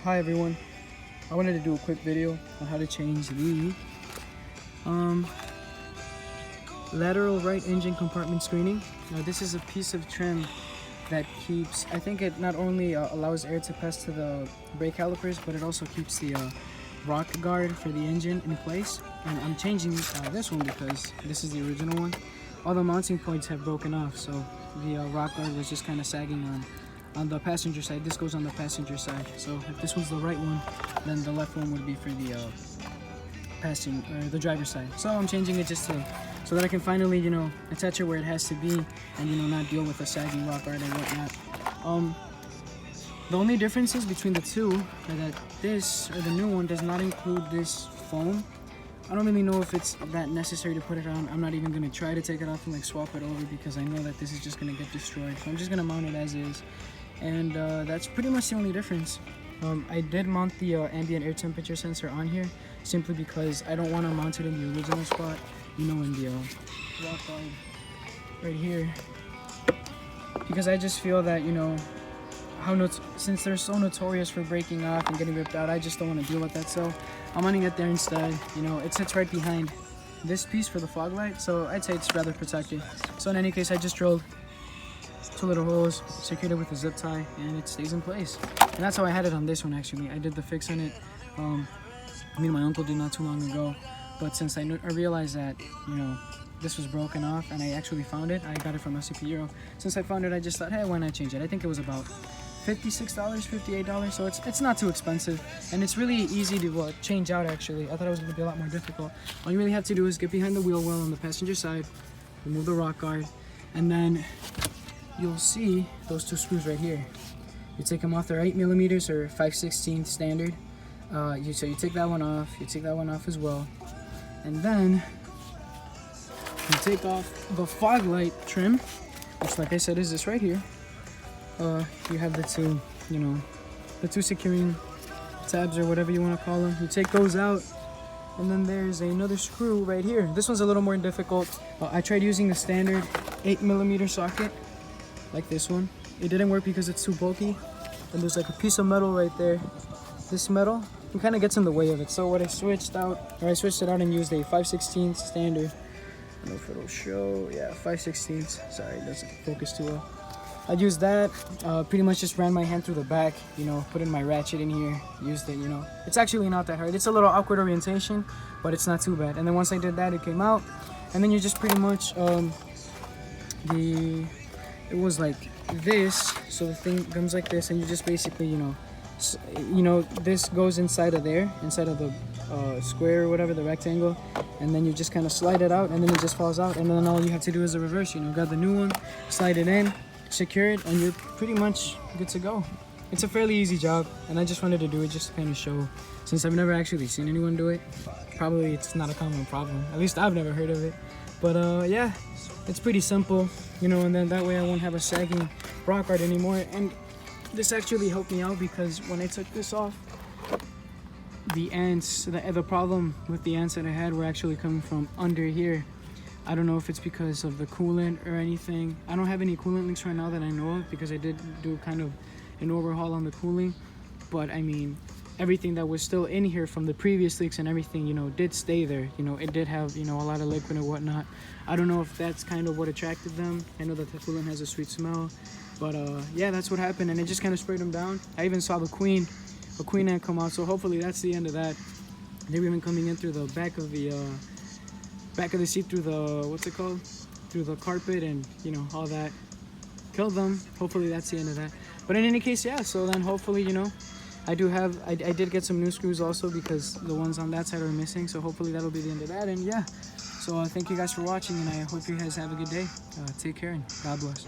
Hi everyone, I wanted to do a quick video on how to change the lateral right engine compartment screening. Now this is a piece of trim that keeps, I think it not only allows air to pass to the brake calipers, but it also keeps the rock guard for the engine in place. And I'm changing this one because this is the original one. All the mounting points have broken off, so the rock guard was just kind of sagging on the passenger side. This goes on the passenger side, so if this was the right one, then the left one would be for the the driver's side. So I'm changing it just so that I can finally, attach it where it has to be, and not deal with a sagging rock guard and whatnot. The only differences between the two are that this, or the new one, does not include this foam. I don't really know if it's that necessary to put it on. I'm not even going to try to take it off and swap it over because I know that this is just going to get destroyed. So I'm just going to mount it as is. And that's pretty much the only difference. I did mount the ambient air temperature sensor on here simply because I don't want to mount it in the original spot, in the rock guard right here. Because I just feel that, since they're so notorious for breaking off and getting ripped out, I just don't want to deal with that. So I'm mounting it there instead. It sits right behind this piece for the fog light, so I'd say it's rather protected. So in any case, I just drilled 2 little holes, secured it with a zip tie, and it stays in place. And that's how I had it on this one, actually. I did the fix on it. Me and my uncle did not too long ago, but since I realized that, this was broken off and I actually found it, I got it from SCP Euro. Since I found it, I just thought, hey, why not change it? I think it was about $56, $58, so it's not too expensive, and it's really easy to change out. Actually, I thought it was going to be a lot more difficult. All you really have to do is get behind the wheel well on the passenger side, remove the rock guard, and then you'll see those 2 screws right here. You take them off. They're 8mm or 5/16 standard. So you take that one off. You take that one off as well, and then you take off the fog light trim, which, like I said, is this right here. You have the two securing tabs or whatever you want to call them. You take those out, and then there's another screw right here. This one's a little more difficult. I tried using the standard 8mm socket like this one. It didn't work because it's too bulky, and there's like a piece of metal right there. This metal, it kind of gets in the way of it. So what I switched it out and used a 5/16 standard. I don't know if it'll show. Yeah, 5/16. Sorry, it doesn't focus too well. I used that, pretty much just ran my hand through the back, put in my ratchet in here, used it, It's actually not that hard. It's a little awkward orientation, but it's not too bad. And then once I did that, it came out, and then you just pretty much, it was like this, so the thing comes like this, and you just basically, this goes inside of there, inside of the square or whatever, the rectangle, and then you just kind of slide it out, and then it just falls out, and then all you have to do is the reverse, grab the new one, slide it in, secure it, and you're pretty much good to go. It's a fairly easy job, and I just wanted to do it just to kind of show, since I've never actually seen anyone do it. Probably it's not a common problem, at least I've never heard of it. But yeah, it's pretty simple, and then that way I won't have a sagging rock guard anymore. And this actually helped me out because when I took this off, the ants, the problem with the ants that I had were actually coming from under here. I don't know if it's because of the coolant or anything. I don't have any coolant leaks right now that I know of because I did do kind of an overhaul on the cooling. But I mean, everything that was still in here from the previous leaks and everything, did stay there. It did have, a lot of liquid and whatnot. I don't know if that's kind of what attracted them. I know that the coolant has a sweet smell. But yeah, that's what happened, and it just kind of sprayed them down. I even saw a queen ant come out, so hopefully that's the end of that. They were even coming in through the back of the seat, through the, what's it called, through the carpet, and all that. Killed them. Hopefully that's the end of that. But in any case, yeah, so then hopefully, I did get some new screws also because the ones on that side are missing, so hopefully that'll be the end of that. And yeah, so thank you guys for watching, and I hope you guys have a good day. Take care, and God bless.